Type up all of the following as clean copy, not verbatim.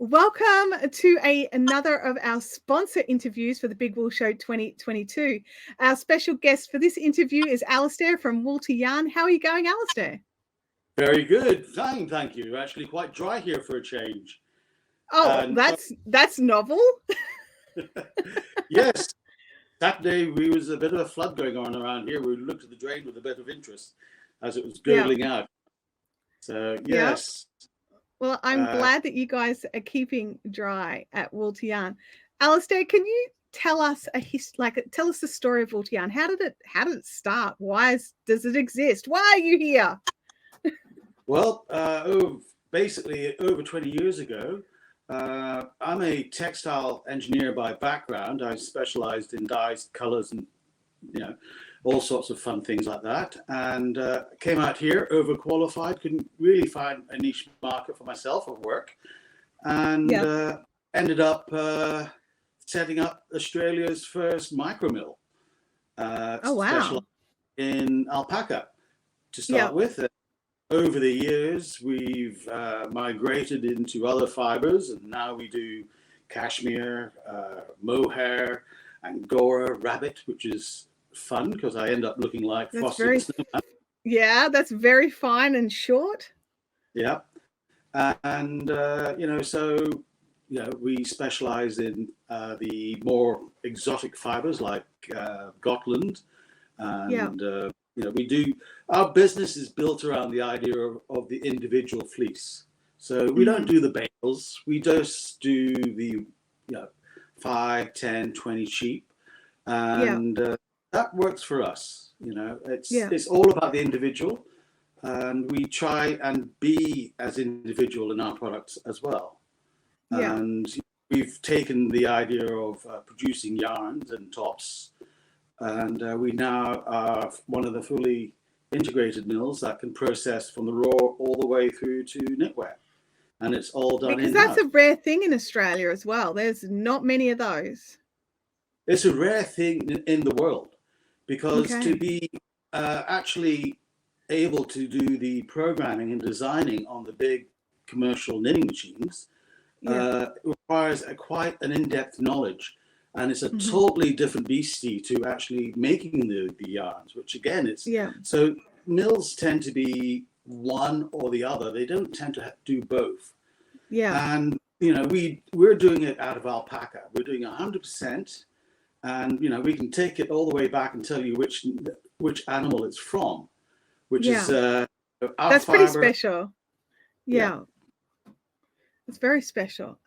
Welcome to another of our sponsor interviews for the Big Wool Show 2022. Our special guest for this interview is Alasdair from Wool to Yarn. How are you going, Alasdair? Very good. Fine, thank you. Actually quite dry here for a change. Oh, And that's novel. yes, Saturday we was a bit of a flood going on around here. We looked at the drain with a bit of interest as it was gurgling out. So yes. Well, I'm glad that you guys are keeping dry at Wool to Yarn. Alasdair, can you tell us tell us the story of Wool to Yarn? How did it start? Does it exist? Why are you here? Well, basically over 20 years ago, I'm a textile engineer by background. I specialized in dyes, colors, and all sorts of fun things like that. And came out here overqualified, couldn't really find a niche market for myself or work, and ended up setting up Australia's first micro mill. Oh wow! In Alpaca to start with. Over the years, we've migrated into other fibres, and now we do cashmere, mohair, angora, rabbit, which is fun because I end up looking like Frosty the Snowman. Yeah, that's very fine and short. Yeah, and we specialize in the more exotic fibres like Gotland, and we do. Our business is built around the idea of the individual fleece. So we don't do the bales. We just do the 5, 10, 20 sheep, and that works for us. It's all about the individual, and we try and be as individual in our products as well. And we've taken the idea of producing yarns and tops, and we now are one of the fully integrated mills that can process from the raw all the way through to knitwear, and it's all done because that's a rare thing in Australia as well. There's not many of those. It's a rare thing in the world, because to be actually able to do the programming and designing on the big commercial knitting machines requires quite an in-depth knowledge. And it's a totally different beastie to actually making the yarns, which again, so mills tend to be one or the other. They don't tend to do both. Yeah. And, we're doing it out of alpaca. We're doing 100%. And, we can take it all the way back and tell you which animal it's from, which is that's pretty special. Yeah. It's very special.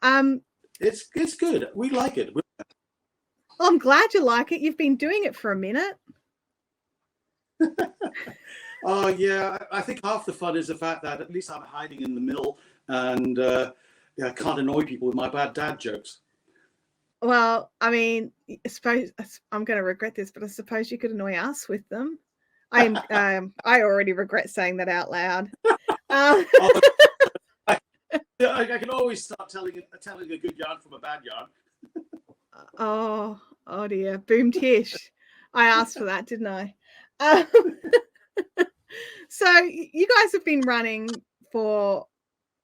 It's good. We like it. Well, I'm glad you like it. You've been doing it for a minute. Oh, yeah. I think half the fun is the fact that at least I'm hiding in the mill and I can't annoy people with my bad dad jokes. Well, I mean, I suppose I'm going to regret this, but I suppose you could annoy us with them. I already regret saying that out loud. I can always start telling a good yarn from a bad yarn. Oh dear, boom tish. I asked for that, didn't I? So you guys have been running for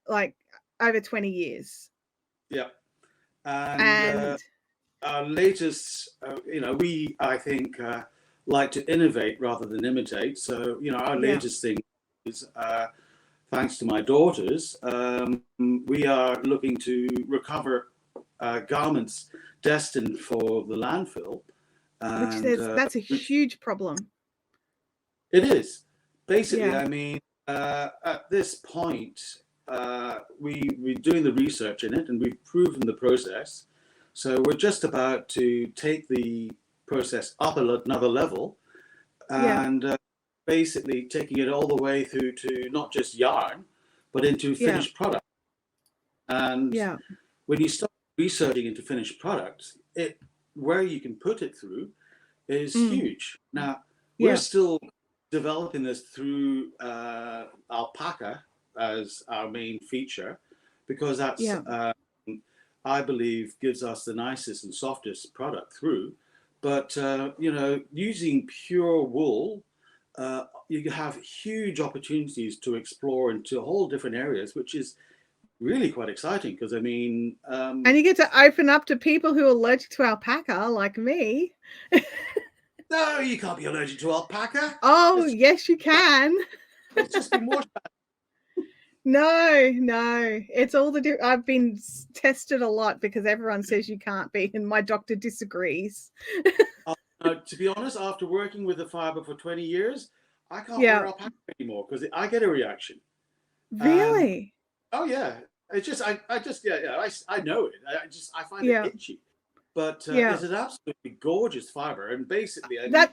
like over 20 years. Yeah. And our latest, I think, like to innovate rather than imitate. So, our latest thing is, thanks to my daughters, we are looking to recover garments destined for the landfill. And, that's a huge problem. It is. Basically, I mean, at this point, we're doing the research in it, and we've proven the process. So we're just about to take the process up another level, and basically taking it all the way through to not just yarn, but into finished product. And when you start researching into finished products, where you can put it through is huge. Now, we're still developing this through alpaca as our main feature, because that's I believe gives us the nicest and softest product through. But using pure wool, you have huge opportunities to explore into whole different areas, which is really quite exciting because I mean, and you get to open up to people who are allergic to alpaca, like me. no, you can't be allergic to alpaca. Oh, yes, you can. It's just been washed. No, it's all the I've been tested a lot because everyone says you can't be, and my doctor disagrees. To be honest, after working with the fibre for 20 years, I can't Yeah. wear alpaca anymore because I get a reaction. Really? Oh yeah, it's just I know it. I find it itchy, but it's an absolutely gorgeous fibre, and basically, I mean,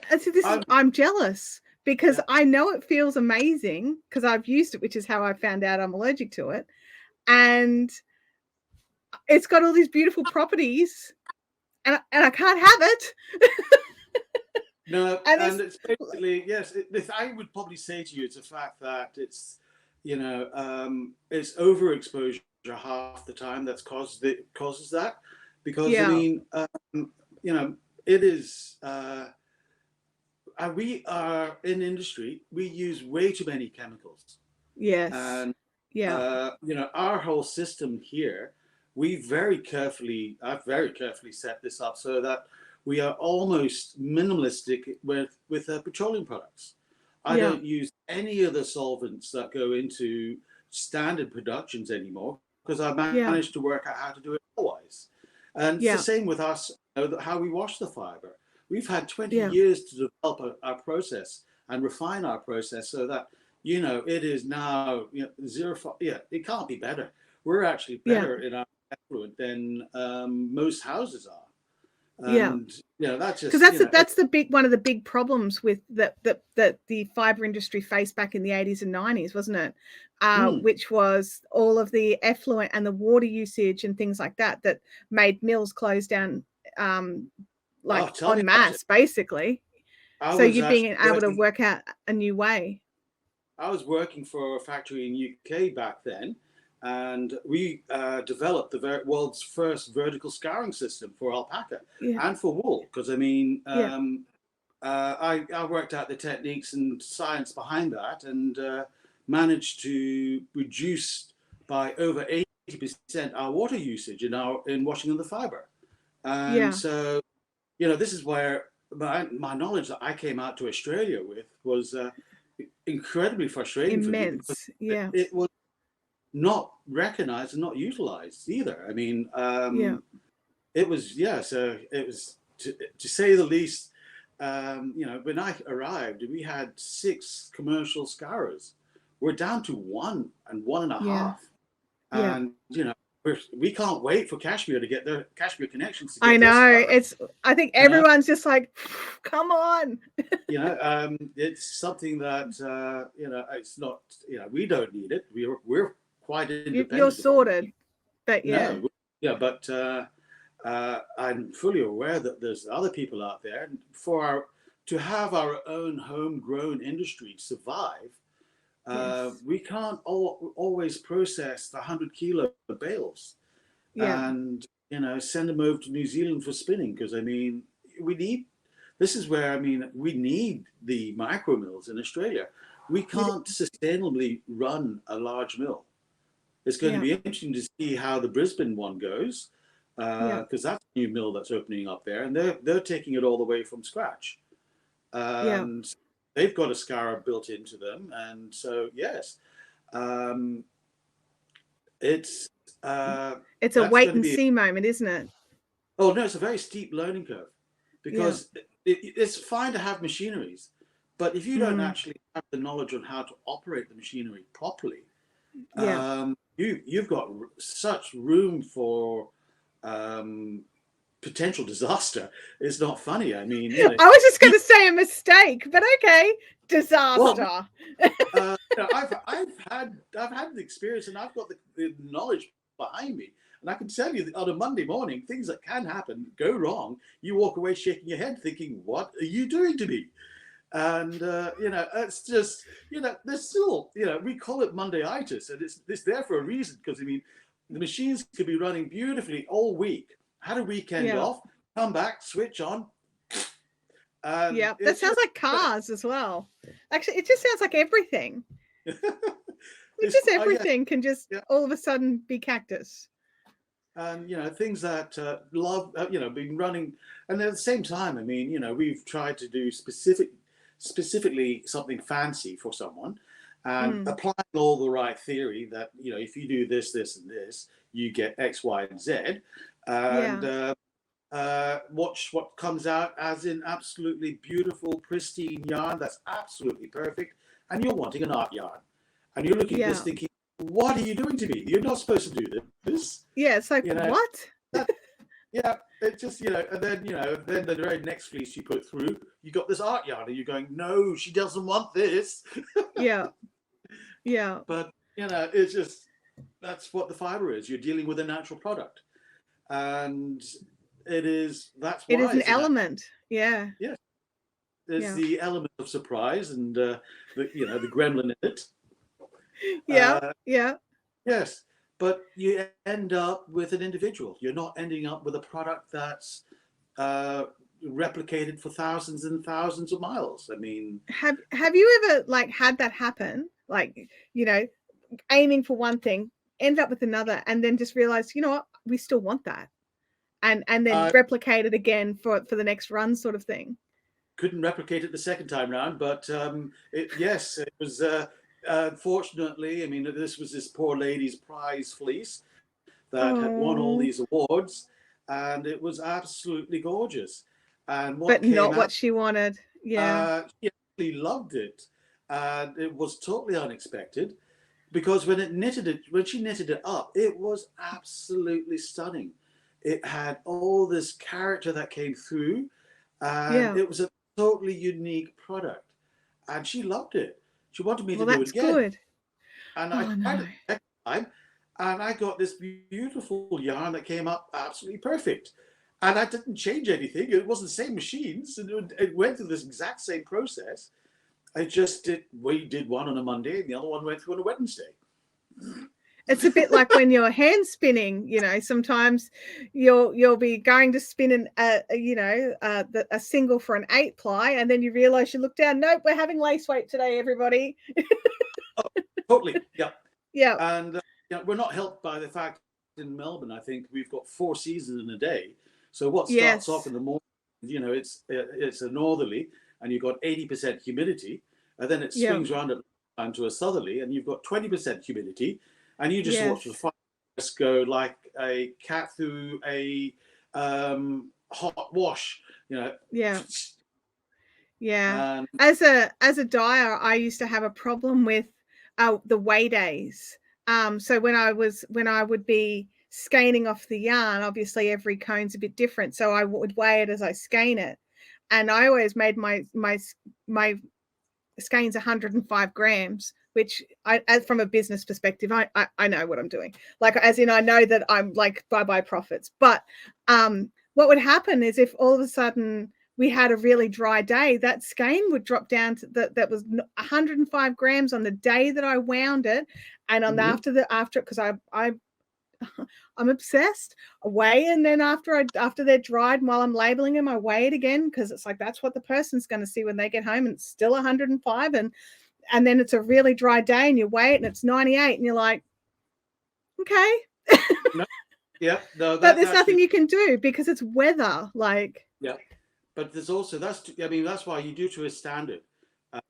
I'm jealous because I know it feels amazing because I've used it, which is how I found out I'm allergic to it, and it's got all these beautiful properties, and I can't have it. No, and it's basically yes. I would probably say to you, it's a fact that it's it's overexposure half the time that's causes that, because I mean it is. We are in industry. We use way too many chemicals. Yes. And our whole system here, I've very carefully set this up so that we are almost minimalistic with petroleum products. I don't use any of the solvents that go into standard productions anymore because I've managed to work out how to do it otherwise. And it's the same with us, how we wash the fibre. We've had 20 years to develop our process and refine our process so that, it is now zero. It can't be better. We're actually better in our effluent than most houses are. And that's just because that's the big one of the big problems with that the fibre industry faced back in the 80s and 90s, wasn't it? Which was all of the effluent and the water usage and things like that made mills close down en masse, basically. So you're being able to work out a new way. I was working for a factory in UK back then, and we developed the world's first vertical scouring system for alpaca and for wool. Because I mean, I worked out the techniques and science behind that, and managed to reduce by over 80% our water usage in washing of the fibre. And so, this is where my knowledge that I came out to Australia with was incredibly frustrating for me. It was not recognized and not utilized either. I mean, it was so it was to say the least. When I arrived, we had 6 commercial scourers. We're down to 1 and 1.5, and we can't wait for Kashmir to get their Kashmir connections. To get I know I think everyone's just like, come on. It's something that it's not. We don't need it. We're quite independent. You're sorted, but but I'm fully aware that there's other people out there. To have our own homegrown industry survive, we can't always process the 100-kilo bales and send them over to New Zealand for spinning, because I mean we need the micro mills in Australia. We can't sustainably run a large mill. It's going to be interesting to see how the Brisbane one goes, because that's a new mill that's opening up there, and they're taking it all the way from scratch. And they've got a scourer built into them, and so it's a wait and see moment, isn't it? Oh no, it's a very steep learning curve, because it's fine to have machineries, but if you don't actually have the knowledge on how to operate the machinery properly, you've got such room for potential disaster. It's not funny. I mean, I was just going to say a mistake, but okay, disaster. Well, I've had the experience, and I've got the knowledge behind me, and I can tell you that on a Monday morning, things that can happen go wrong. You walk away shaking your head, thinking, "What are you doing to me?" And it's just there's still we call it Mondayitis, and it's there for a reason, because I mean the machines could be running beautifully all week, had a weekend off, come back, switch on. That sounds like cars as well. Actually, it just sounds like everything. Just everything can just all of a sudden be cactus. And things that love been running, and at the same time, I mean, we've tried to do specifically something fancy for someone, and applying all the right theory that if you do this, this, and this, you get X, Y, and Z, and watch what comes out as in absolutely beautiful, pristine yarn that's absolutely perfect, and you're wanting an art yarn, and you're looking at this thinking, what are you doing to me? You're not supposed to do this. Yeah, it's like, what? It just, and then, then the very next fleece you put through, you got this art yarn, and you're going, no, she doesn't want this. Yeah. But, it's just, that's what the fibre is. You're dealing with a natural product. And that's why. It is an element. Yeah. Yeah. There's the element of surprise and, the gremlin in it. Yeah. Yes. But you end up with an individual. You're not ending up with a product that's replicated for thousands and thousands of miles. I mean, have you ever had that happen? Aiming for one thing, end up with another, and then just realize, what, we still want that, and then replicate it again for the next run, sort of thing. Couldn't replicate it the second time round, but it was. Fortunately, I mean, this was this poor lady's prize fleece that had won all these awards, and it was absolutely gorgeous. And but not what she wanted. Yeah, she actually loved it, and it was totally unexpected because when she knitted it up, it was absolutely stunning. It had all this character that came through, and it was a totally unique product, and she loved it. She wanted me to do it again. Good. And I tried it the next time, and I got this beautiful yarn that came up absolutely perfect. And I didn't change anything. It wasn't the same machines, and it went through this exact same process. We did one on a Monday, and the other one went through on a Wednesday. It's a bit like when you're hand spinning, sometimes you'll be going to spin a single for an 8-ply, and then you realize, you look down, nope, we're having lace weight today, everybody. Totally, yeah. Yeah. And we're not helped by the fact in Melbourne, I think we've got 4 seasons in a day. So what starts off in the morning, it's a northerly, and you've got 80% humidity, and then it swings around to a southerly, and you've got 20% humidity. And you just watch the fibres go like a cat through a hot wash, Yeah. As a dyer, I used to have a problem with the weigh days. So when I would be skeining off the yarn, obviously every cone's a bit different, so I would weigh it as I skein it, and I always made my skeins 105 grams. Which from a business perspective, I know what I'm doing. As in, I know that I'm bye profits. But what would happen is if all of a sudden we had a really dry day, that skein would drop down to that was 105 grams on the day that I wound it, and on after because I'm obsessed. I weigh, and then after they're dried, while I'm labeling them, I weigh it again, because it's that's what the person's going to see when they get home, and it's still 105, and then it's a really dry day and you weigh it and it's 98, and you're like, okay. But there's nothing you can do because it's weather. But there's also that's why you do to a standard,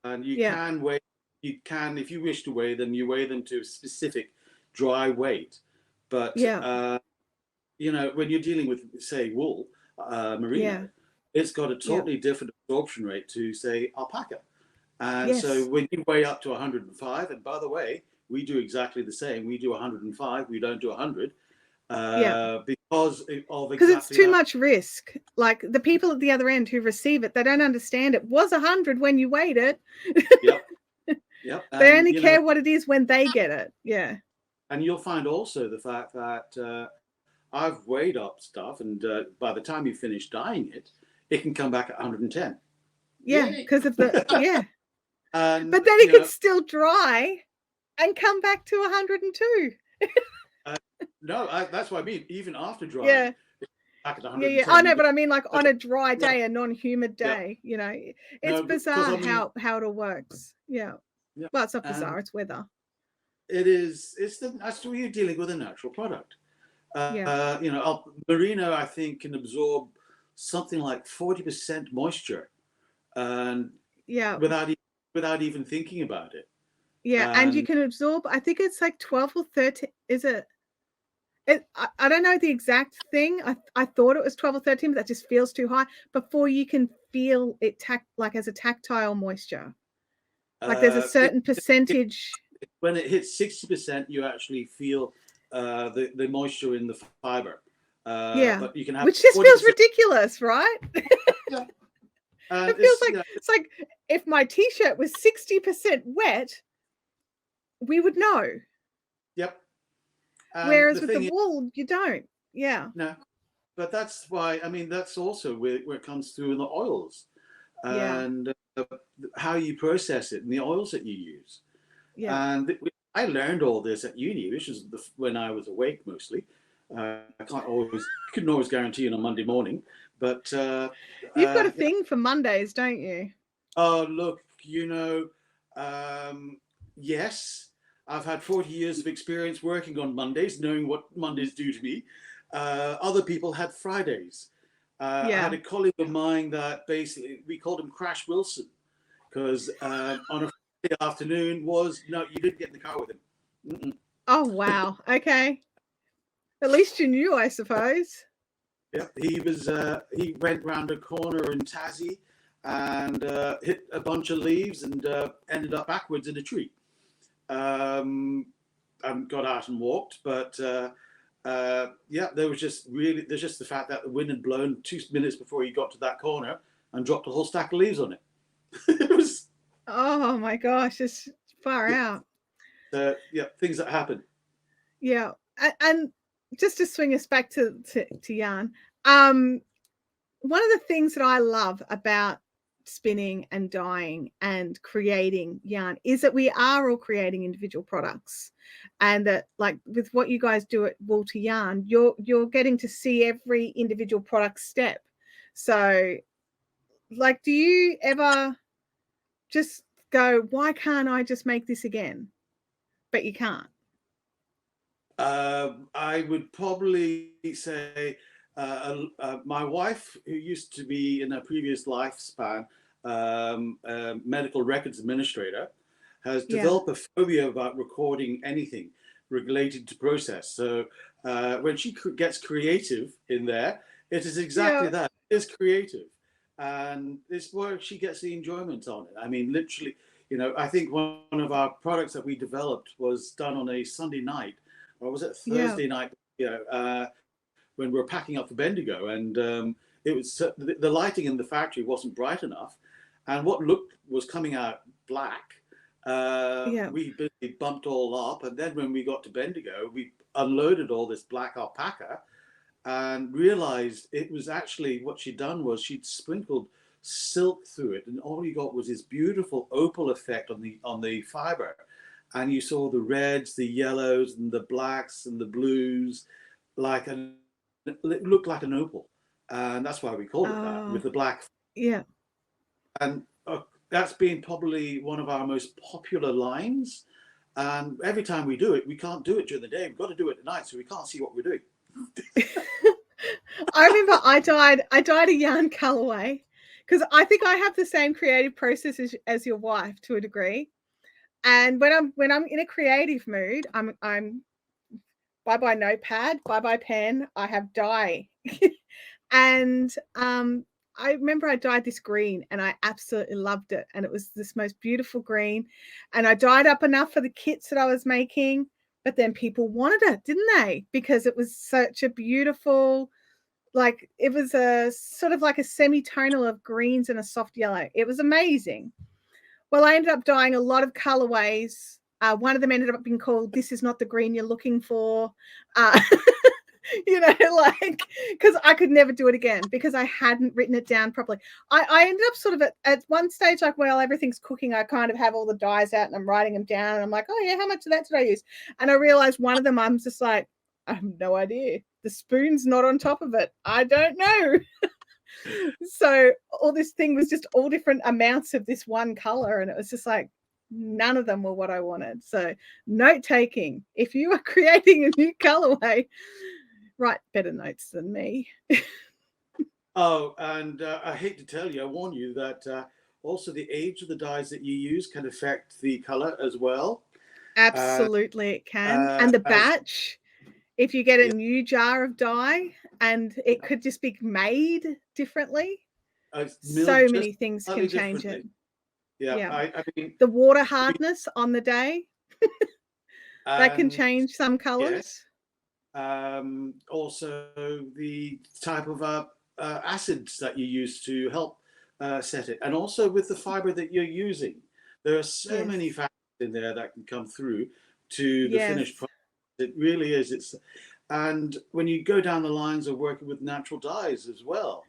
and you can weigh. You can, if you wish to weigh them, you weigh them to a specific dry weight. But when you're dealing with, say, wool, merino, it's got a totally different absorption rate to, say, alpaca. And so when you weigh up to 105, and by the way, we do exactly the same. We do 105. We don't do 100 because it's too much risk. The people at the other end who receive it, they don't understand it was 100 when you weighed it. They only care what it is when they get it. Yeah. And you'll find also the fact that I've weighed up stuff, and by the time you finish dyeing it, it can come back at 110. Yeah, because of the but then it could still dry and come back to 102. No, that's what I mean. Even after drying, back at 110. Yeah. I know, but I mean, on a dry day, a non-humid day, it's bizarre how it all works. Yeah. Well, it's not bizarre, it's weather. that's where you're dealing with a natural product. Yeah. Merino, I think, can absorb something like 40% moisture, and Yeah. without even thinking about it. Yeah. And you And can absorb, I think it's like 12 or 13. Is it? I don't know the exact thing. I thought it was 12 or 13, but that just feels too high before you can feel it like as a tactile moisture. Like there's a certain percentage. when it hits 60%, you actually feel the moisture in the fiber. Yeah. But you can have Which just 40%. feels ridiculous, right? Yeah. It feels like it's like if my t-shirt was 60% wet, we would know. Yep. And Whereas with the wool, you don't. Yeah. No, but that's why, I mean, that's also where it comes through in the oils and how you process it and the oils that you use. Yeah. And I learned all this at uni, which is when I was awake mostly. I couldn't always guarantee on a Monday morning, but You've got a thing for Mondays, don't you? Oh, look, yes, I've had 40 years of experience working on Mondays, knowing what Mondays do to me. Other people had Fridays. I had a colleague of mine that basically, we called him Crash Wilson, because on a Friday afternoon no, you didn't get in the car with him. Mm-mm. Oh, wow. Okay. At least you knew, I suppose. Yeah, he went round a corner in Tassie and hit a bunch of leaves and ended up backwards in a tree. I got out and walked, but there's just the fact that the wind had blown 2 minutes before he got to that corner and dropped a whole stack of leaves on it. It was. Oh my gosh, it's far out. Things that happen. Yeah, and just to swing us back to yarn, one of the things that I love about spinning and dyeing and creating yarn is that we are all creating individual products, and that, like with what you guys do at Wool to Yarn, you're getting to see every individual product step. So, like, do you ever just go, why can't I just make this again? But you can't. I would probably say my wife, who used to be in a previous lifespan a medical records administrator, has developed a phobia about recording anything related to process. So when she gets creative in there, it is exactly that. It is creative. And it's where she gets the enjoyment on it. I mean, literally, I think one of our products that we developed was done on a Sunday night, or was it Thursday night? When we were packing up for Bendigo, and it was the lighting in the factory wasn't bright enough, and what was coming out black. We basically bumped all up, and then when we got to Bendigo, we unloaded all this black alpaca, and realized it was actually what she'd done was she'd sprinkled silk through it, and all you got was this beautiful opal effect on the fiber. And you saw the reds, the yellows, and the blacks, and the blues, it looked like an opal. And that's why we called it that, with the black. Yeah. And that's been probably one of our most popular lines. And every time we do it, we can't do it during the day. We've got to do it at night, so we can't see what we're doing. I remember I dyed a yarn colorway, because I think I have the same creative process as your wife to a degree. And when I'm in a creative mood, I'm bye notepad, bye pen. I have dye, and I remember I dyed this green, and I absolutely loved it, and it was this most beautiful green, and I dyed up enough for the kits that I was making. But then people wanted it, didn't they? Because it was such a beautiful, like, it was a sort of like a semi-tonal of greens and a soft yellow. It was amazing. Well, I ended up dyeing a lot of colorways. One of them ended up being called "This Is Not the Green You're Looking For." Because I could never do it again because I hadn't written it down properly. I ended up sort of at one stage, like, well, everything's cooking. I kind of have all the dyes out and I'm writing them down. And I'm like, oh, yeah, how much of that did I use? And I realized one of them, I'm just like, I have no idea. The spoon's not on top of it. I don't know. So all this thing was just all different amounts of this one color. And it was just like, none of them were what I wanted. So note taking, if you are creating a new colorway, write better notes than me. Oh, and I hate to tell you, I warn you that also the age of the dyes that you use can affect the color as well. Absolutely, it can. And the batch, if you get a Yeah. new jar of dye and it could just be made differently, so many things can change it. Yeah, I mean, the water hardness on the day, that can change some colors. Yes. Also, the type of acids that you use to help set it, and also with the fiber that you're using, there are so many factors in there that can come through to the finished product. It really is. And when you go down the lines of working with natural dyes as well,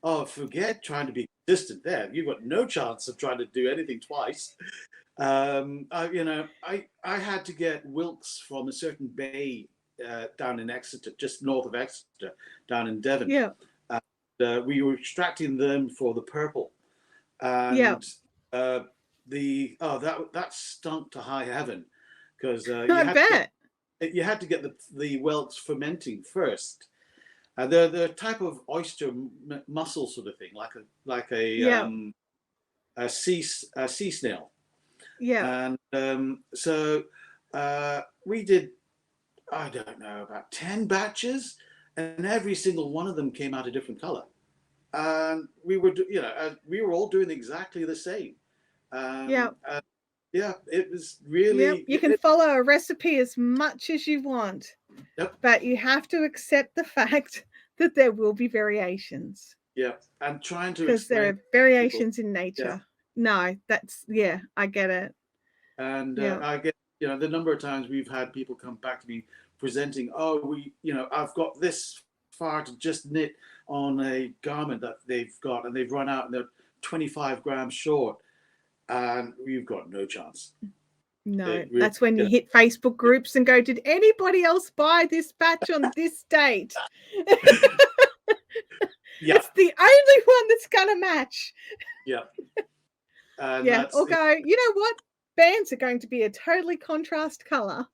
oh, forget trying to be consistent there. You've got no chance of trying to do anything twice. I had to get wilks from a certain bay down in Exeter, just north of Exeter, down in Devon. Yeah. We were extracting them for the purple, and that stunk to high heaven, because you had to get the whelks fermenting first. They're the type of oyster mussel sort of thing, like a sea snail. Yeah. And so we did, I don't know, about 10 batches, and every single one of them came out a different color. And we were all doing exactly the same. It was really. You can follow a recipe as much as you want, but you have to accept the fact that there will be variations. Yeah, and trying to because there are variations in nature. No, I get it. And I get, the number of times we've had people come back to me presenting, I've got this far to just knit on a garment that they've got, and they've run out and they're 25 grams short, and we've got no chance. No, that's when you hit Facebook groups and go, did anybody else buy this batch on this date? It's the only one that's going to match. Yeah. Or go, you know what? Bands are going to be a totally contrast color.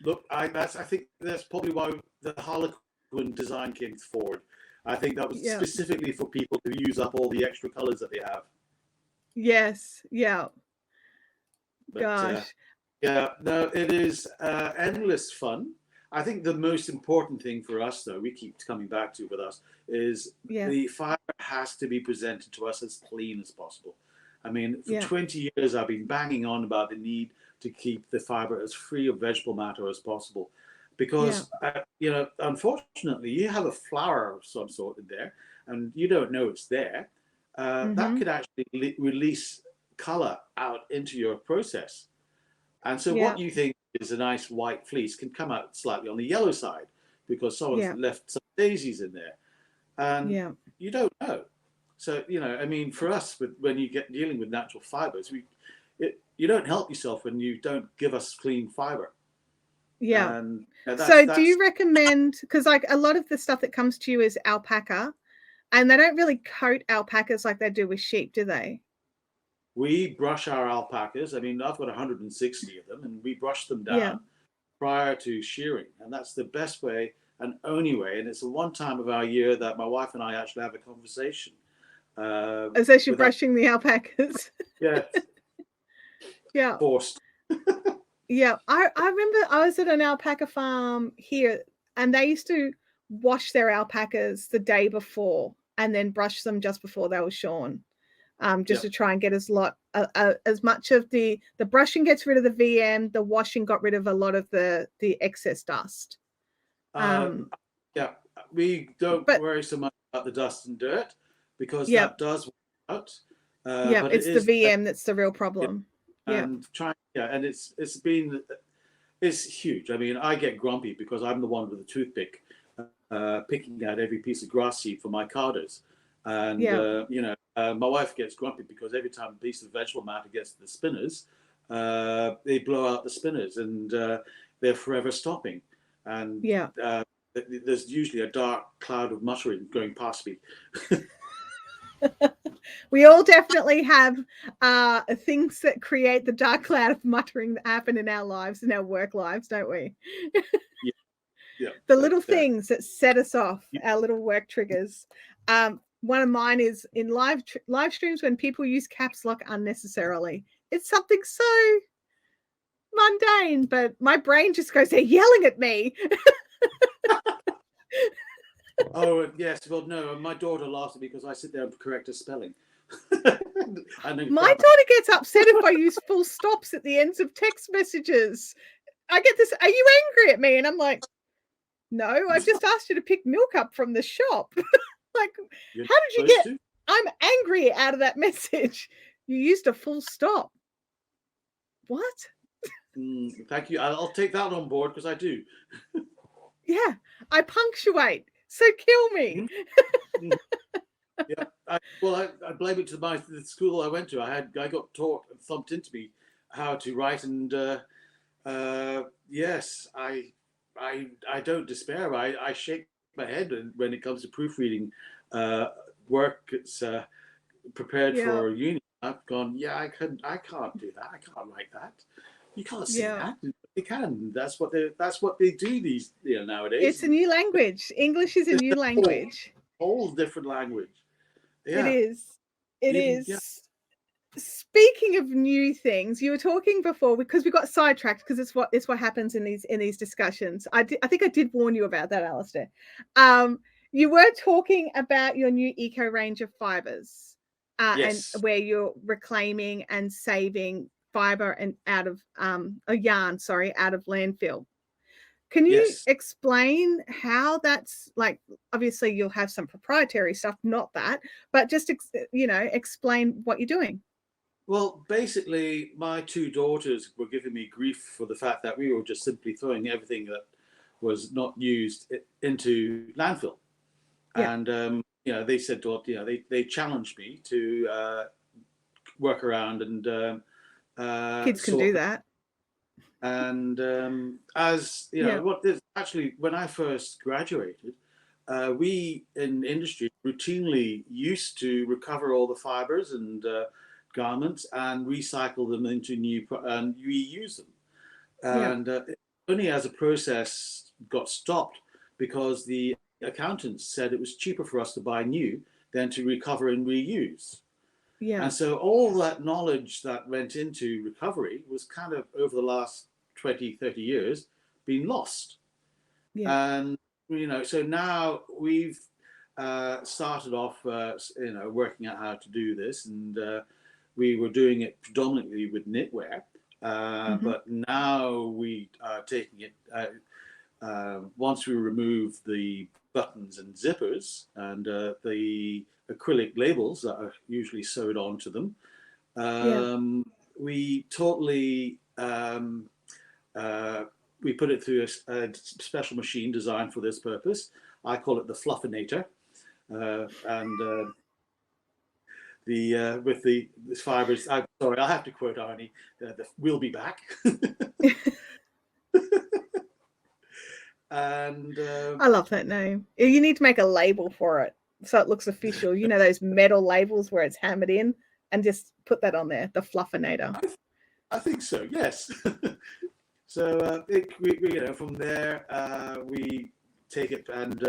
Look, I think that's probably why the Harlequin design came forward. I think that was specifically for people to use up all the extra colors that they have. Yes. Yeah. But, gosh. No, it is endless fun. I think the most important thing for us, though, we keep coming back to with us, is the fibre has to be presented to us as clean as possible. I mean, for 20 years, I've been banging on about the need to keep the fibre as free of vegetable matter as possible. Because, unfortunately, you have a flower of some sort in there, and you don't know it's there. That could actually release colour out into your process. And so what you think is a nice white fleece can come out slightly on the yellow side because someone's left some daisies in there. And you don't know. So, for us, when you get dealing with natural fibres, you don't help yourself when you don't give us clean fibre. Yeah. So do you recommend, because like a lot of the stuff that comes to you is alpaca, and they don't really coat alpacas like they do with sheep, do they? We brush our alpacas. I mean, I've got 160 of them, and we brush them down prior to shearing. And that's the best way and only way. And it's the one time of our year that my wife and I actually have a conversation. As though you're brushing the alpacas. Yeah. Yeah. Forced. Yeah. I remember I was at an alpaca farm here, and they used to wash their alpacas the day before and then brush them just before they were shorn. Just to try and get as much of the brushing gets rid of the VM, the washing got rid of a lot of the excess dust. We don't worry so much about the dust and dirt because that does work out. But it's the VM that's the real problem. And it's huge. I mean, I get grumpy because I'm the one with the toothpick picking out every piece of grass seed for my carders. And, my wife gets grumpy because every time a piece of vegetable matter gets to the spinners, they blow out the spinners and they're forever stopping. And there's usually a dark cloud of muttering going past me. We all definitely have things that create the dark cloud of muttering that happen in our lives, in our work lives, don't we? Yeah, yeah. The little things that set us off, our little work triggers. One of mine is in live streams when people use caps lock unnecessarily. It's something so mundane, but my brain just goes, they're yelling at me. Oh, yes. Well, no, my daughter laughs at me because I sit there and correct her spelling. My daughter gets upset if I use full stops at the ends of text messages. I get this, are you angry at me? And I'm like, no, I just asked you to pick milk up from the shop. Like, how did you get, I'm angry out of that message. You used a full stop. What? Thank you. I'll take that on board because I do. Yeah, I punctuate. So kill me. Yeah. I blame it to the school I went to. I got taught and thumped into me how to write, and yes, I don't despair. I shake my head when it comes to proofreading work. It's prepared for uni. I've gone, yeah, I can't do that. I can't write that. You can't say that. They can. That's what they do these nowadays. It's a new language. English is a new language. Whole different language. Yeah. It is. It is. Yeah. Speaking of new things, you were talking before because we got sidetracked because it's what happens in these discussions. I think I did warn you about that, Alasdair. You were talking about your new eco range of fibres, yes. And where you're reclaiming and saving fibre and out of yarn, out of landfill. Can you explain how that's like? Obviously, you'll have some proprietary stuff, not that, but just explain what you're doing. Well, basically, my two daughters were giving me grief for the fact that we were just simply throwing everything that was not used into landfill. Yeah. And they said, well, they challenged me to work around and kids can do that. And as you know, what is actually when I first graduated, we in industry routinely used to recover all the fibers and garments and recycle them into new and reuse them. And only as a process got stopped because the accountants said it was cheaper for us to buy new than to recover and reuse. Yeah. And so all that knowledge that went into recovery was kind of over the last 20, 30 years been lost. Yeah. And, so now we've started off, working out how to do this. And we were doing it predominantly with knitwear. But now we are taking it, once we remove the buttons and zippers and the acrylic labels that are usually sewed onto them, we totally we put it through a special machine designed for this purpose. I call it the Fluffinator, and with the fibers. I'm sorry, I'll have to quote Arnie. We'll be back. And I love that name. You need to make a label for it so it looks official. Those metal labels where it's hammered in, and just put that on there. The Fluffinator. I think so. Yes. So from there we take it and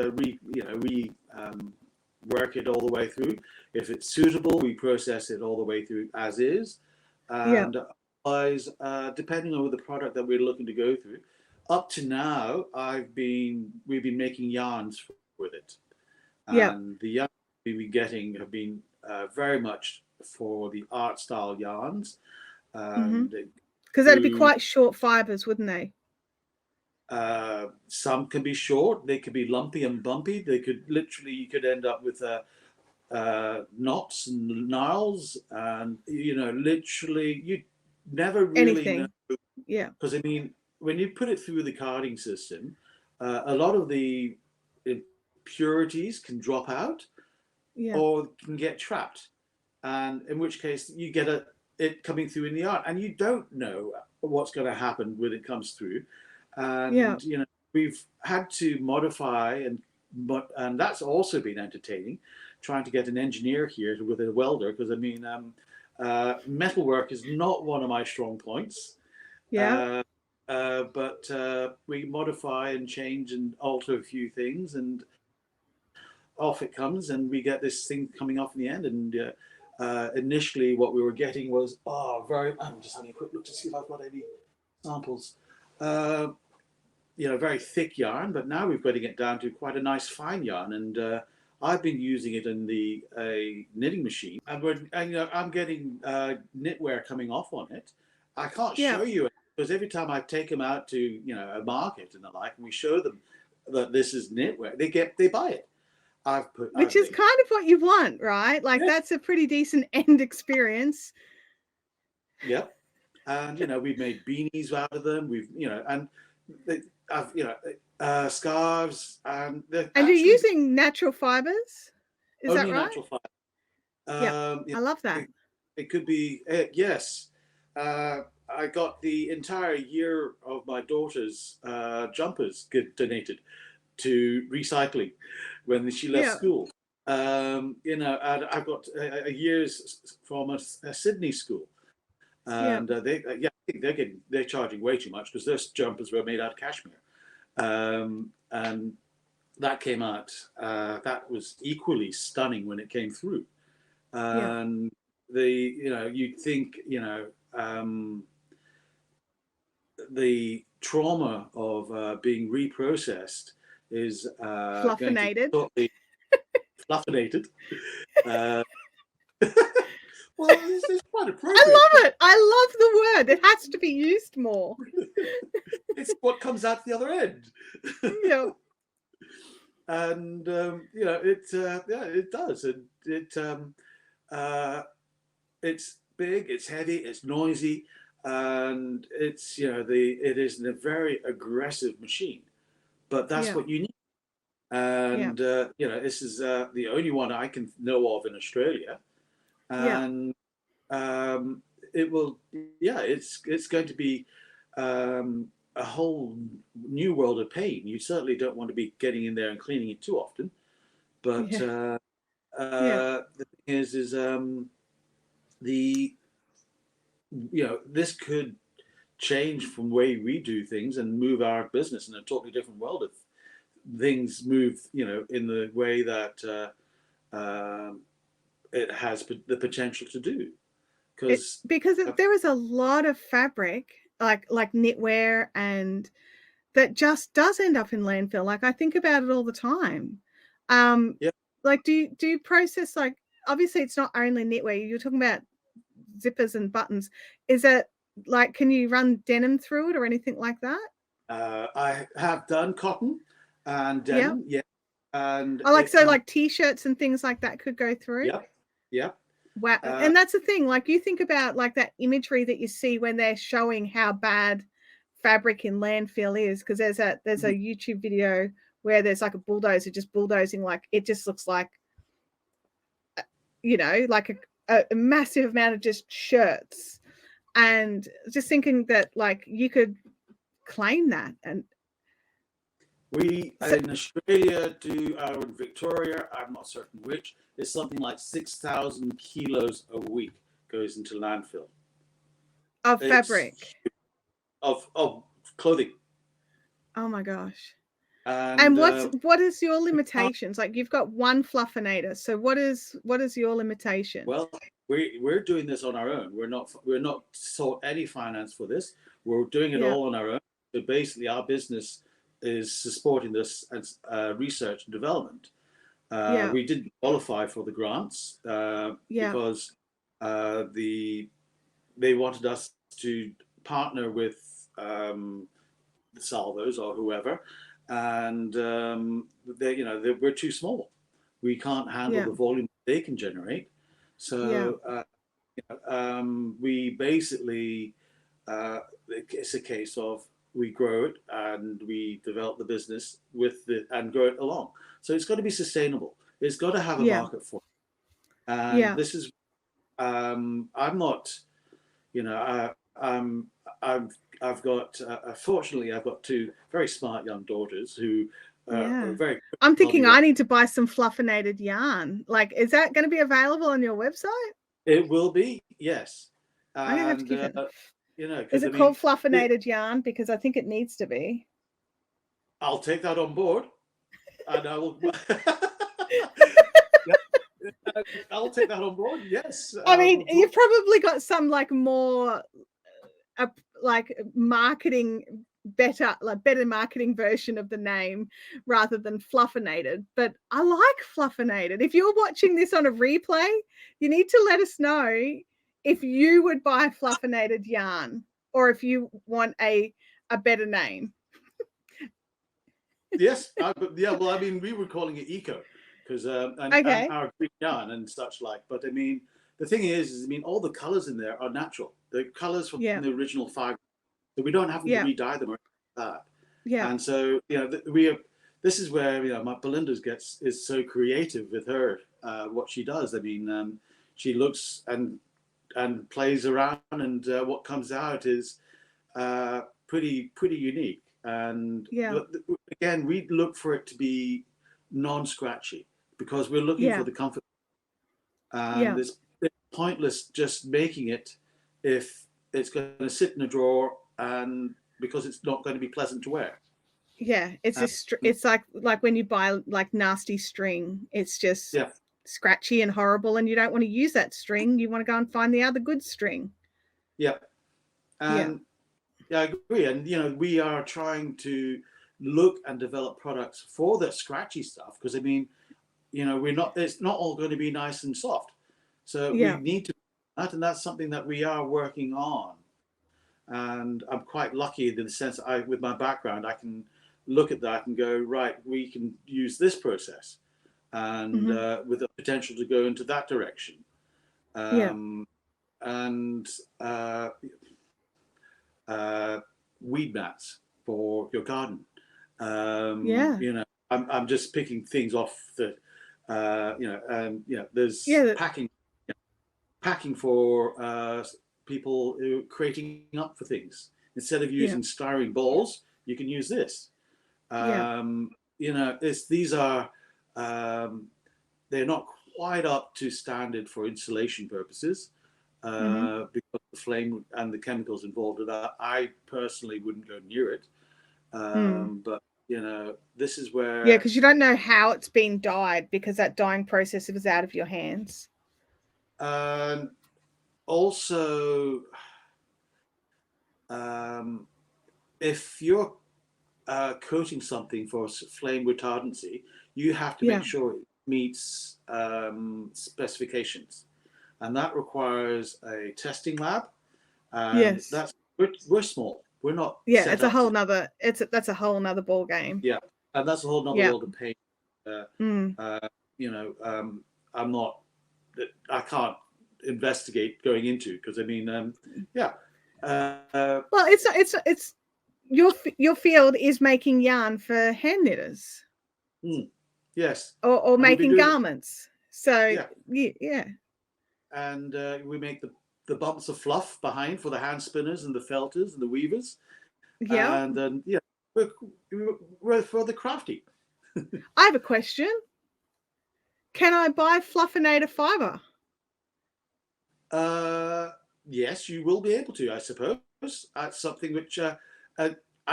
work it all the way through. If it's suitable, we process it all the way through as is. And otherwise, depending on the product that we're looking to go through, up to now, we've been making yarns with it. And the yarns we've been getting have been very much for the art style yarns. Because that'd be quite short fibers, wouldn't they? Some can be short. They could be lumpy and bumpy. They could you could end up with knots and gnarls, and literally you never really know. Yeah. Because when you put it through the carding system, a lot of the impurities can drop out, or can get trapped, and in which case you get it coming through in the yarn, and you don't know what's going to happen when it comes through. And we've had to modify and and that's also been entertaining, trying to get an engineer here with a welder, because I mean, metalwork is not one of my strong points. Yeah. But we modify and change and alter a few things, and off it comes, and we get this thing coming off in the end. And initially, what we were getting was I'm just having a quick look to see if I've got any samples. Very thick yarn, but now we're getting it down to quite a nice fine yarn, and I've been using it in the knitting machine, and I'm getting knitwear coming off on it. I can't show you it because every time I take them out to a market and the like, and we show them that this is knitwear, they buy it. Which is kind of what you want, right? Like that's a pretty decent end experience. Yeah, and we've made beanies out of them. We've I've scarves, and you're using natural fibres. Is that right? Only natural fibres. I love that. It could be yes. I got the entire year of my daughter's jumpers donated to recycling when she left school. And I've got a year's from a Sydney school, and they're charging way too much because their jumpers were made out of cashmere, and that came out. That was equally stunning when it came through, and you'd think the trauma of being reprocessed is fluffinated. Fluffinated. Well, it's quite appropriate. I love it. I love the word. It has to be used more. It's what comes out the other end. Yeah. And it does. And it's big, it's heavy, it's noisy, and it's it is a very aggressive machine. But that's what you need. And this is the only one I can know of in Australia. And it will, it's going to be a whole new world of pain. You certainly don't want to be getting in there and cleaning it too often. But the thing is this could change from the way we do things and move our business in a totally different world if things move, in the way that it has the potential to do. Because there is a lot of fabric, like knitwear, and that just does end up in landfill. Like I think about it all the time. Like do you process, like, obviously it's not only knitwear, you're talking about zippers and buttons. Is it like, can you run denim through it or anything like that? I have done cotton and denim, and like t-shirts and things like that could go through. Wow. And that's the thing, like you think about like that imagery that you see when they're showing how bad fabric in landfill is, because there's a YouTube video where there's like a bulldozer just bulldozing, like it just looks like like a massive amount of just shirts, and just thinking that like you could claim that. And we in Australia do, in Victoria, I'm not certain which, it's something like 6,000 kilos a week goes into landfill of fabric, of clothing. Oh my gosh. And what is your limitations? Like you've got one fluffinator, so what is your limitation? Well, we're doing this on our own. We're not sought any finance for this. We're doing it all on our own. So basically, our business is supporting this as research and development. We didn't qualify for the grants because they wanted us to partner with the Salvos or whoever, and we're too small. We can't handle the volume they can generate. So we basically it's a case of we grow it and we develop the business and grow it along. So it's got to be sustainable. It's got to have a market for it. And this is I'm not, I'm fortunately, I've got two very smart young daughters who are very. I'm thinking I need to buy some fluffinated yarn. Like, is that going to be available on your website? It will be, yes. I'm going to have to keep it. Is it called fluffinated yarn? Because I think it needs to be. I'll take that on board, and I will. I'll take that on board. Yes. I mean, you've probably got some like more, like marketing better marketing version of the name rather than fluffinated. But I like fluffinated. If you're watching this on a replay, you need to let us know if you would buy fluffinated yarn or if you want a better name. Yes. Yeah. Well, I mean, we were calling it eco because and our green yarn and such like. But I mean, the thing is, I mean, all the colors in there are natural. The colors from the original fibre, so we don't have to re-dye them or that. Yeah. And so this is where my Belinda's is so creative with her what she does. I mean, she looks and plays around, and what comes out is pretty unique. And again, we look for it to be non-scratchy because we're looking for the comfort. And it's pointless just making it if it's going to sit in a drawer and because it's not going to be pleasant to wear. Yeah, it's like when you buy like nasty string, it's just scratchy and horrible, and you don't want to use that string. You want to go and find the other good string. Yeah, and I agree. And we are trying to look and develop products for the scratchy stuff because I mean, it's not all going to be nice and soft. So we need to that, and that's something that we are working on. And I'm quite lucky in the sense that with my background, I can look at that and go, right, we can use this process and with the potential to go into that direction. And weed mats for your garden. I'm just picking things off the, there's packing for people who are creating up for things. Instead of using styrene balls, you can use this. These are they're not quite up to standard for insulation purposes because the flame and the chemicals involved with that. I personally wouldn't go near it. But this is where because you don't know how it's been dyed because that dyeing process is out of your hands. Also, if you're coating something for flame retardancy, you have to make sure it meets specifications, and that requires a testing lab. And that's we're small. We're not. It's a whole nother. That's a whole nother ball game. Yeah, and that's a whole nother world of pain. I'm not. I can't investigate going into because I mean, well, it's your field is making yarn for hand knitters. Yes. Or making garments. So and we make the bumps of fluff behind for the hand spinners and the felters and the weavers. Yeah. And then we're for the crafty. I have a question. Can I buy fluffinator fibre? Yes, you will be able to, I suppose. That's something which I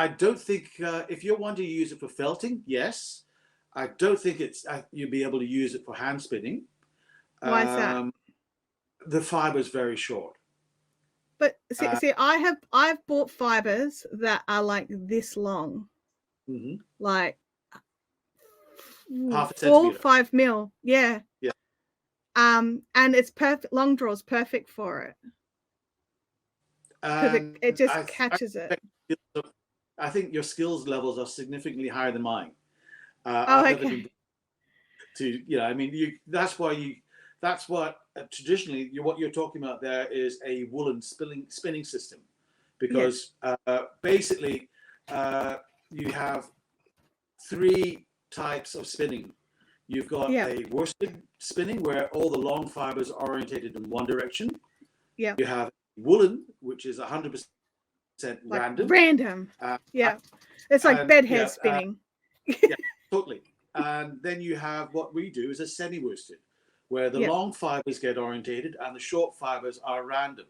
don't think if you're wanting to use it for felting, yes. I don't think you'll be able to use it for hand spinning. Why is that? The fibre is very short. But see, I've bought fibres that are like this long, like half a 4 or 5 mil. Yeah. And it's perfect. Long draw is perfect for it because it just catches it. I think your skills levels are significantly higher than mine. Okay. I mean, that's what traditionally what you're talking about there is a woolen spinning system, because basically you have 3 types of spinning. You've got a worsted spinning where all the long fibers are orientated in one direction. Yeah. You have woolen, which is 100% like random. Random. Yeah. It's like bed hair spinning. Yeah, totally. And then you have what we do is a semi-worsted, where the long fibers get orientated and the short fibers are random.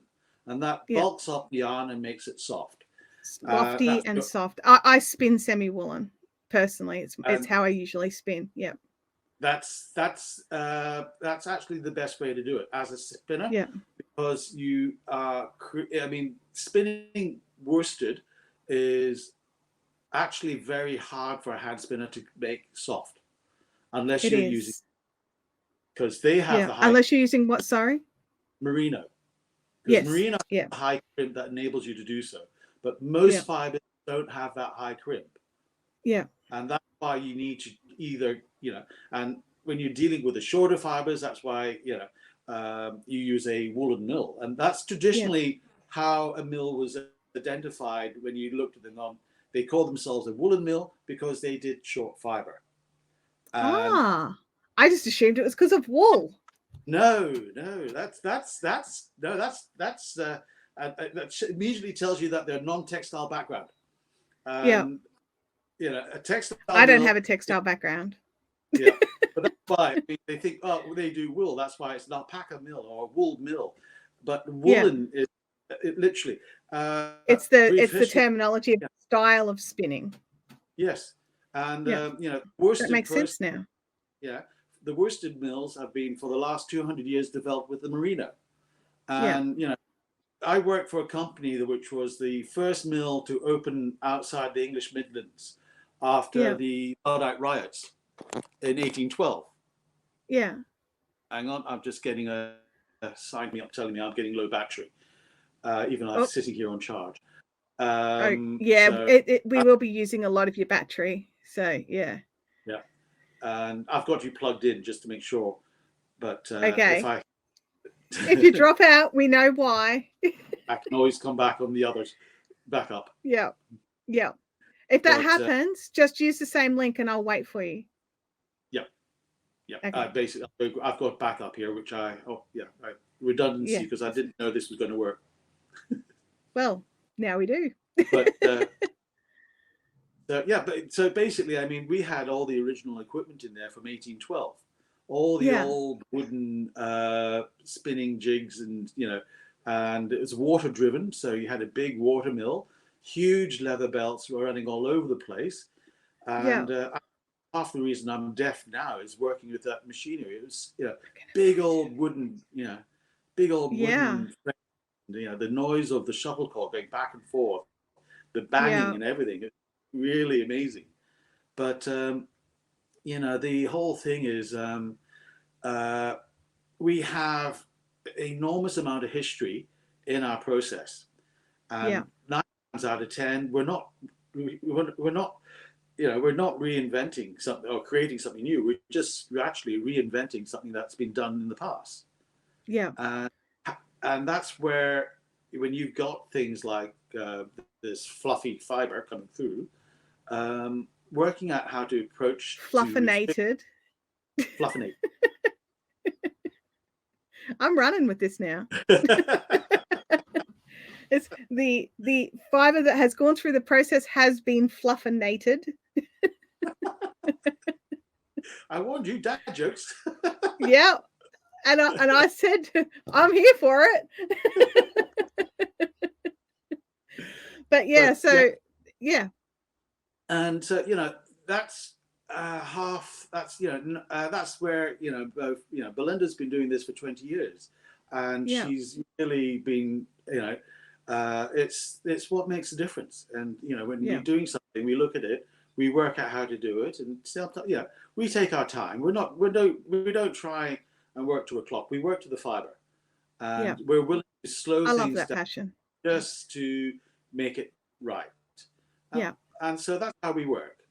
And that bulks up the yarn and makes it soft. Lofty and soft. I spin semi-woolen personally. It's how I usually spin. Yeah. That's actually the best way to do it as a spinner. Yeah. Because you spinning worsted is actually very hard for a hand spinner to make soft, unless you're using, because they have the high. Unless you're using what? Sorry. Merino. Yes. Merino has a high crimp that enables you to do so, but most fibers don't have that high crimp. Yeah. And that's why you need to either, and when you're dealing with the shorter fibers, that's why you use a woolen mill, and that's traditionally how a mill was identified. When you looked at them on, they called themselves a woolen mill because they did short fiber. I just assumed it was because of wool. No, that immediately tells you that they're non-textile background. A textile. I don't have a textile background. Yeah, but that's why they think, oh, they do wool. That's why it's an alpaca mill or a wool mill. But woolen is literally. It's the terminology of style of spinning. Yes, and worsted. That makes sense now. Yeah, the worsted mills have been for the last 200 years developed with the merino, and I worked for a company which was the first mill to open outside the English Midlands after the Luddite riots in 1812. Yeah. Hang on, I'm just getting a sign me up telling me I'm getting low battery, even though I'm sitting here on charge. We will be using a lot of your battery. So yeah. Yeah, and I've got you plugged in just to make sure. But if you drop out, we know why. I can always come back on the others, back up. Yeah. If that happens, just use the same link and I'll wait for you. Yeah. Okay. Basically, I've got backup here, which redundancy because I didn't know this was going to work. Well, now we do. But so basically, I mean, we had all the original equipment in there from 1812, all the old wooden spinning jigs, and and it was water driven, so you had a big water mill, huge leather belts were running all over the place, and half the reason I'm deaf now is working with that machinery. It was big old wooden, wooden, the noise of the shuttlecock going back and forth, the banging and everything. It's really amazing. But the whole thing is we have an enormous amount of history in our process, and 9 times out of 10 we're not reinventing something or creating something new. We're actually reinventing something that's been done in the past. Yeah. And that's where, when you've got things like this fluffy fiber coming through, working out how to approach fluffinated. I'm running with this now. It's the fiber that has gone through the process has been fluffinated. I warned you, dad jokes. Yeah, and I said I'm here for it. But and that's half. That's where both Belinda's been doing this for 20 years, and she's really been it's what makes a difference. And when we're doing something, we look at it, we work out how to do it, and we take our time. We don't try and work to a clock. We work to the fiber, and we're willing to slow things down passion. Just to make it right. And so that's how we work.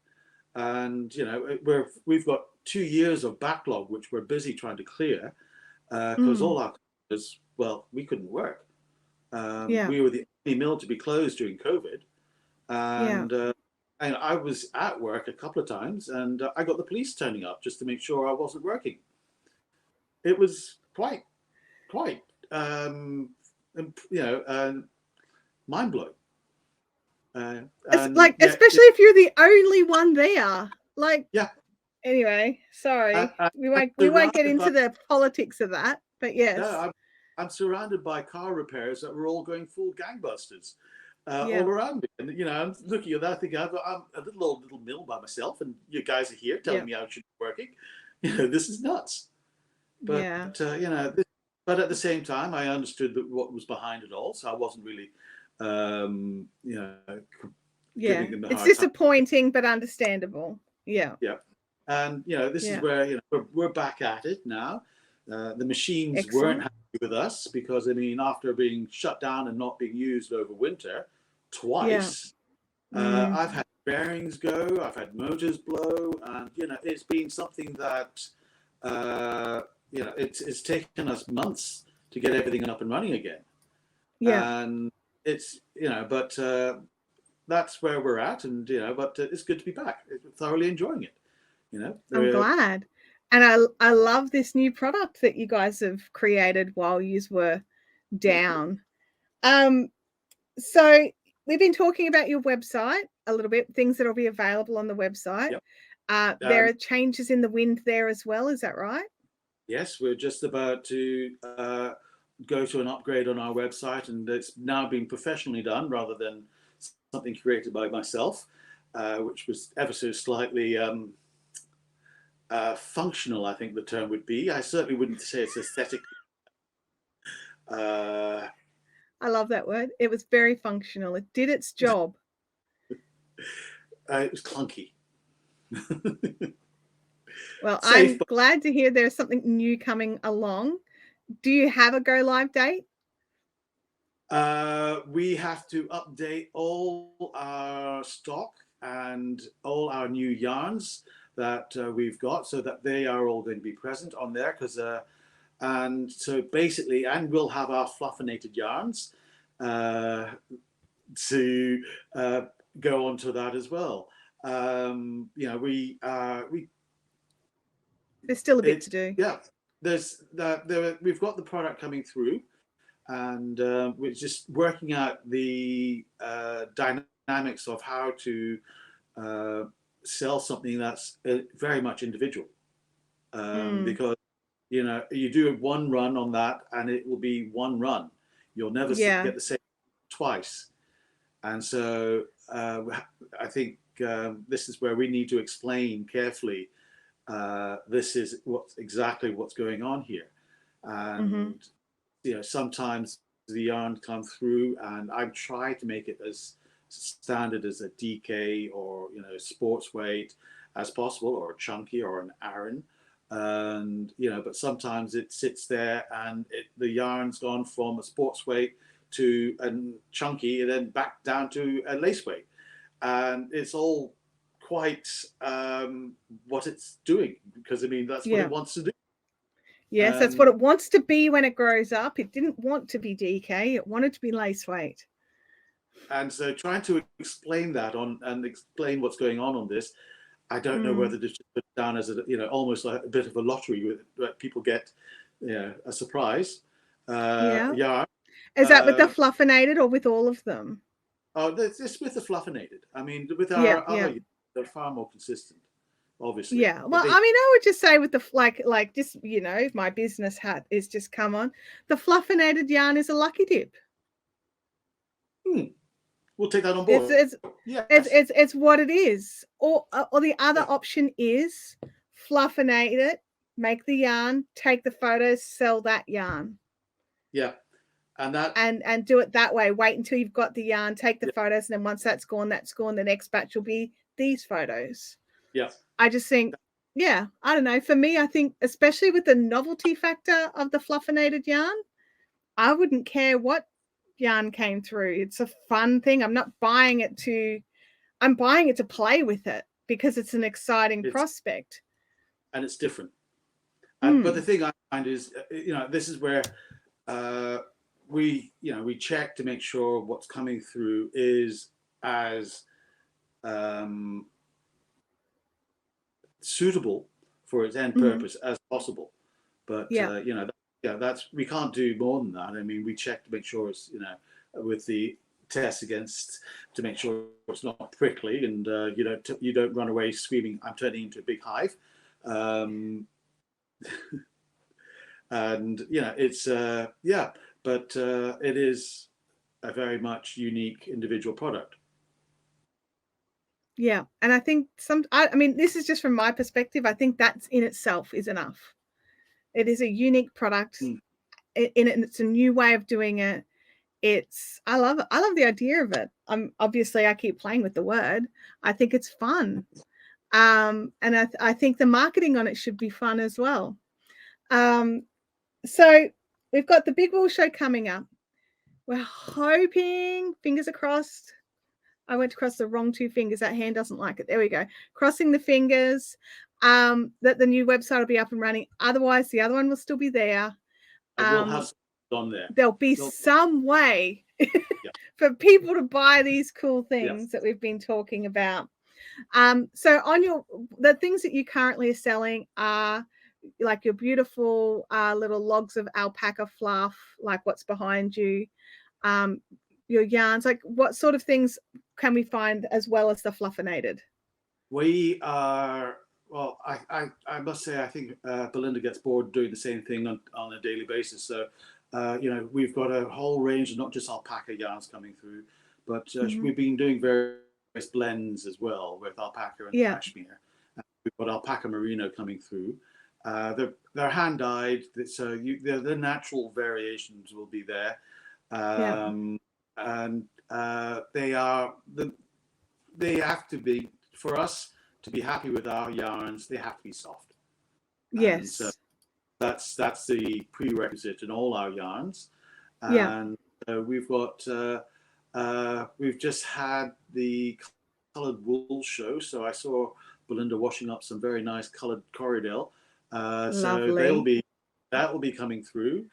And we've got 2 years of backlog which we're busy trying to clear because all our customers, we couldn't work. We were the only mill to be closed during COVID, and I was at work a couple of times, and I got the police turning up just to make sure I wasn't working. It was quite mind blowing. And like, yeah, especially if you're the only one there. Like, yeah. anyway, sorry, we I'm won't get surrounded by into the politics of that, but yes. no, I'm surrounded by car repairs that were all going full gangbusters Yeah. all around me. And you know, I'm looking at that thinking, I'm a little mill by myself, and you guys are here telling Yeah. me how it should be working. You know, this is nuts. But Yeah. you know, but at the same time, I understood that what was behind it all, so I wasn't really, you know, Yeah. giving them a It's hard time. disappointing, but understandable. Yeah. Yeah, and you know, this is Yeah. where you know we're back at it now. The machines weren't Excellent. happy with us because I mean, after being shut down and not being used over winter Yeah. twice, I've had bearings go, I've had motors blow, and you know, it's been something that you know, it's taken us months to get everything up and running again, Yeah. and it's you know, but that's where we're at, and you know, but it's good to be back. Thoroughly enjoying it. You know, I'm glad. And I love this new product that you guys have created while you were down. So we've been talking about your website a little bit, things that will be available on the website. Yep. There are changes in the wind there as well. Is that right? Yes, we're just about to go to an upgrade on our website, and it's now being professionally done rather than something created by myself, which was ever so slightly functional, I think the term would be. I certainly wouldn't say it's aesthetic. I love that word. It was very functional. It did its job. It was clunky. Well, Safe, I'm glad to hear there's something new coming along. Do you have a go live date? we have to update all our stock and all our new yarns that we've got so that they are all going to be present on there because and so basically, and we'll have our fluffinated yarns to go on to that as well. You know, There's still a bit to do. Yeah, we've got the product coming through, and we're just working out the dynamics of how to sell something that's very much individual, because you know, you do one run on that and it will be one run. You'll never get the same twice. And so I think this is where we need to explain carefully, this is exactly what's going on here. And, you know, sometimes the yarn comes through and I've tried to make it as standard as a DK or, you know, sports weight as possible, or chunky or an Aran. And you know, but sometimes it sits there and the yarn's gone from a sports weight to a chunky and then back down to a lace weight, and it's all quite what it's doing, because I mean that's what it wants to do. Yes, that's what it wants to be when it grows up. It didn't want to be DK, it wanted to be lace weight. And so trying to explain that and explain what's going on this, I don't know whether to put it down as a, you know, almost like a bit of a lottery where people get, you know, a surprise. Yeah. Is that with the fluffinated or with all of them? Oh, it's with the fluffinated. I mean, with our other, they're far more consistent, obviously. Yeah. Well, I mean, I would just say with the like just, you know, my business hat is just come on. The fluffinated yarn is a lucky dip. We'll take that on board. It's what it is. Or the other option is fluffinate it, make the yarn, take the photos, sell that yarn. Yeah. And do it that way. Wait until you've got the yarn, take the photos, and then once that's gone, the next batch will be these photos. Yeah. I just think, I don't know. For me, I think especially with the novelty factor of the fluffinated yarn, I wouldn't care what yarn came through. It's a fun thing. I'm buying it to play with it because it's an exciting prospect. And it's different. But the thing I find is, you know, this is where we check to make sure what's coming through is as suitable for its end purpose as possible. But you know, that's, we can't do more than that. I mean, we check to make sure it's, you know, with the tests against to make sure it's not prickly, and you don't run away screaming, "I'm turning into a big hive." And it's but it is a very much unique individual product. Yeah, and I think I mean, this is just from my perspective. I think that's in itself is enough. It is a unique product. It's a new way of doing it. I love it. I love the idea of it. Obviously I keep playing with the word. I think it's fun. And I think the marketing on it should be fun as well. So we've got the Big Wool Show coming up. We're hoping, fingers are crossed. I went to cross the wrong two fingers. That hand doesn't like it. There we go. Crossing the fingers that the new website will be up and running. Otherwise, the other one will still be there. We'll have on there. There'll be some way for people to buy these cool things that we've been talking about. So on the things that you currently are selling are like your beautiful little logs of alpaca fluff, like what's behind you, your yarns. Like what sort of things can we find as well as the fluffinated? We are, well, I must say, I think Belinda gets bored doing the same thing on a daily basis. So, we've got a whole range of not just alpaca yarns coming through, but we've been doing various blends as well with alpaca and cashmere. We've got alpaca merino coming through. They're hand dyed, so the natural variations will be there, and they have to be, for us to be happy with our yarns, they have to be soft. Yes. And so that's the prerequisite in all our yarns. And we've got we've just had the coloured wool show, so I saw Belinda washing up some very nice coloured Corriedale. So that will be coming through.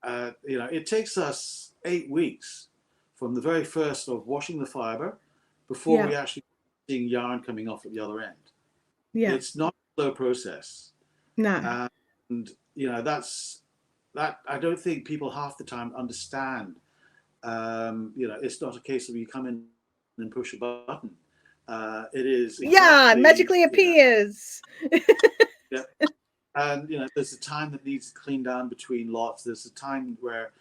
It takes us 8 weeks from the very first of washing the fibre before we actually seeing yarn coming off at the other end. It's not a slow process. No. And that's that. I don't think people half the time understand. It's not a case of you come in and push a button. It is magically appears. And there's a time that needs to clean down between lots. There's a time where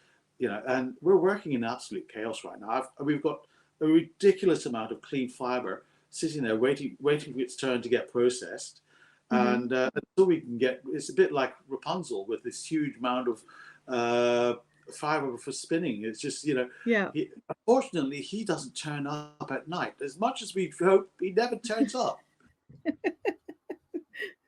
and we're working in absolute chaos right now. We've got a ridiculous amount of clean fibre sitting there waiting for its turn to get processed. And until we can get, it's a bit like Rapunzel with this huge amount of fibre for spinning. It's just unfortunately he doesn't turn up at night. As much as we hope, he never turns up.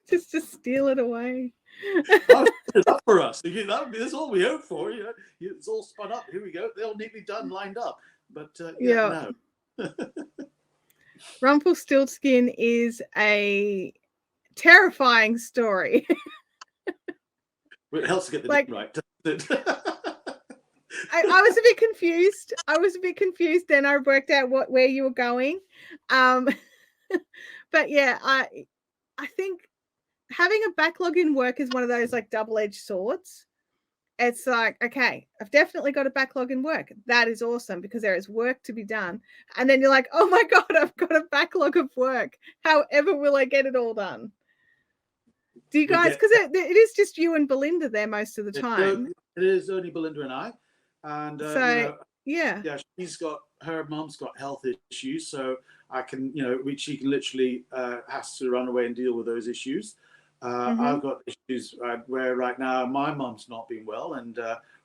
Just to steal it away. It's up for us. That's all we hope for. It's all spun up. Here we go. They're all neatly done, lined up. But no. Rumpelstiltskin is a terrifying story. It helps to get the name right, doesn't it? I was a bit confused. Then I worked out where you were going. But yeah, I think having a backlog in work is one of those like double-edged swords. It's like, okay, I've definitely got a backlog in work. That is awesome because there is work to be done. And then you're like, oh my God, I've got a backlog of work. However will I get it all done? Do you guys, because it is just you and Belinda there most of the time. It is only Belinda and I. And her mom's got health issues, so I can, she can literally has to run away and deal with those issues. I've got issues where right now my mom's not been well, and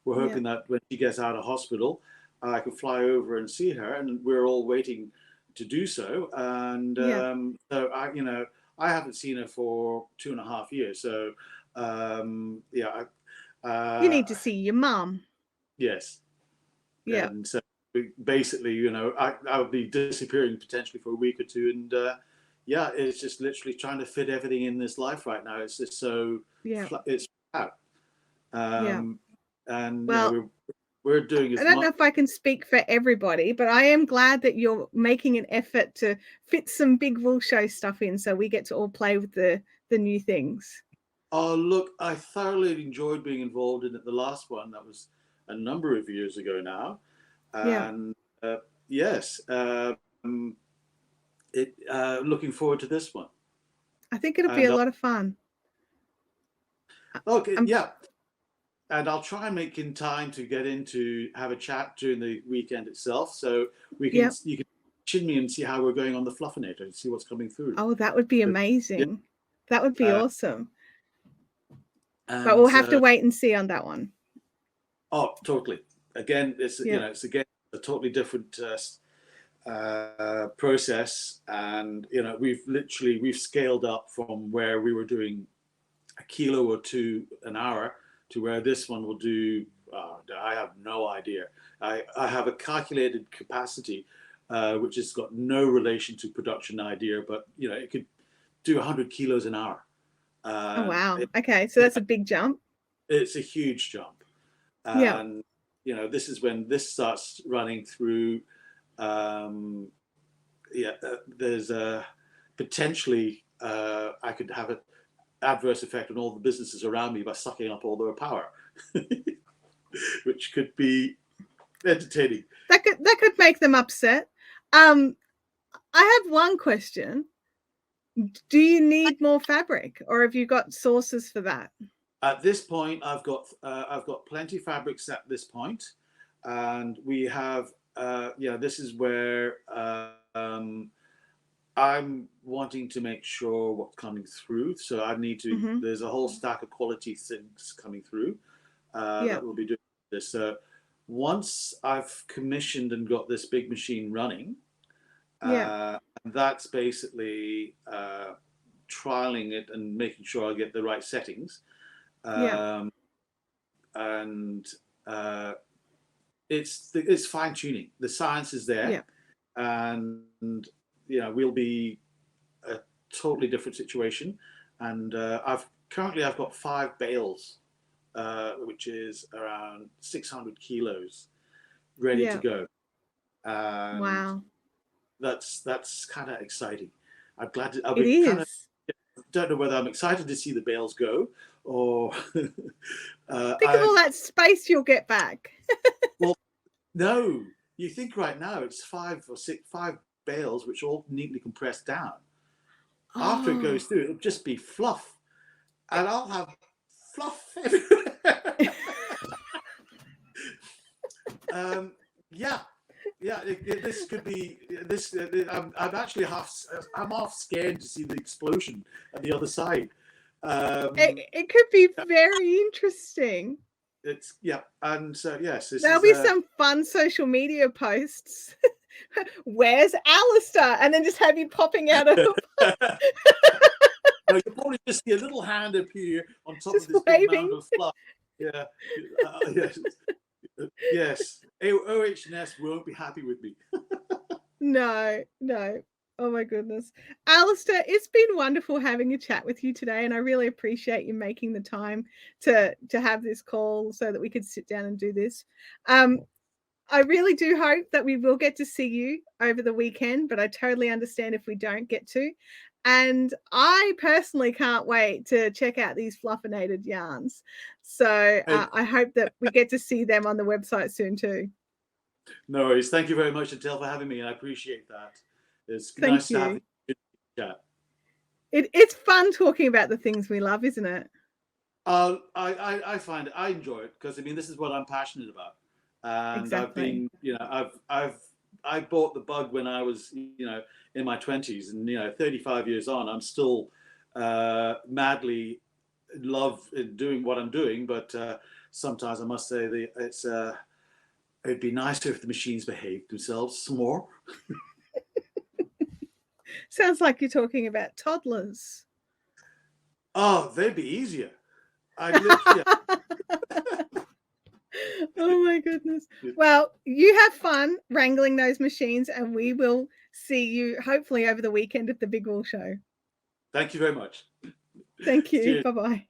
we're hoping that when she gets out of hospital, I can fly over and see her, and we're all waiting to do so. And so I haven't seen her for 2.5 years. So you need to see your mom. Yes. Yeah. And so basically, I'll be disappearing potentially for a week or two, and it's just literally trying to fit everything in this life right now. It's just so it's out. And we're doing. I don't know if I can speak for everybody, but I am glad that you're making an effort to fit some big wool show stuff in, so we get to all play with the new things. Oh, look! I thoroughly enjoyed being involved in it. The last one that was a number of years ago now. And yes, looking forward to this one. I think it'll be a lot of fun. Okay, yeah. And I'll try and make in time to get in to have a chat during the weekend itself, so we can you can chin me and see how we're going on the Fluffinator and see what's coming through. Oh, that would be amazing. Yeah. That would be awesome. But we'll have to wait and see on that one. Oh, totally. Again, it's it's again a totally different process, and we've scaled up from where we were doing a kilo or two an hour to where this one will do. I have no idea. I have a calculated capacity, which has got no relation to production idea, but it could do 100 kilos an hour. Oh wow! Okay, so that's a big jump. It's a huge jump, and this is when this starts running through. There's potentially I could have an adverse effect on all the businesses around me by sucking up all their power, which could be entertaining. That could make them upset. I have one question. Do you need more fabric, or have you got sources for that? At this point, I've got plenty of fabrics at this point, and we have this is where I'm wanting to make sure what's coming through. So I need to. There's a whole stack of quality things coming through that will be doing this. So once I've commissioned and got this big machine running, that's basically trialing it and making sure I get the right settings. And it's fine tuning. The science is there, and we'll be a totally different situation. And I've got 5 bales, which is around 600 kilos, ready to go. And wow, that's kind of exciting. I'm glad. Don't know whether I'm excited to see the bales go, or think of all that space you'll get back. Well, no, you think right now it's 5 bales which all neatly compressed down. After it goes through, it'll just be fluff, and I'll have fluff everywhere. This could be this. I'm actually half scared to see the explosion at the other side. It could be very interesting. It's and so yes, there'll be some fun social media posts. Where's Alasdair? And then just have you popping out of. You'll probably just see a little hand appear on top of this big mound of fluff. Yeah. Yes. OH&S won't be happy with me. No. Oh my goodness. Alasdair, it's been wonderful having a chat with you today, and I really appreciate you making the time to have this call so that we could sit down and do this. I really do hope that we will get to see you over the weekend, but I totally understand if we don't get to. And I personally can't wait to check out these fluffinated yarns. So I hope that we get to see them on the website soon too. No worries. Thank you very much, Chantelle, for having me. I appreciate that. It's nice to have a chat. It's fun talking about the things we love, isn't it? I find I enjoy it because this is what I'm passionate about. And exactly. I bought the bug when I was in my 20s, and 35 years on, I'm still madly in love in doing what I'm doing. But sometimes I must say it'd be nicer if the machines behaved themselves some more. Sounds like you're talking about toddlers. Oh, they'd be easier. Oh my goodness. Well, you have fun wrangling those machines, and we will see you hopefully over the weekend at the Big Wool Show. Thank you very much. Thank you. Bye-bye.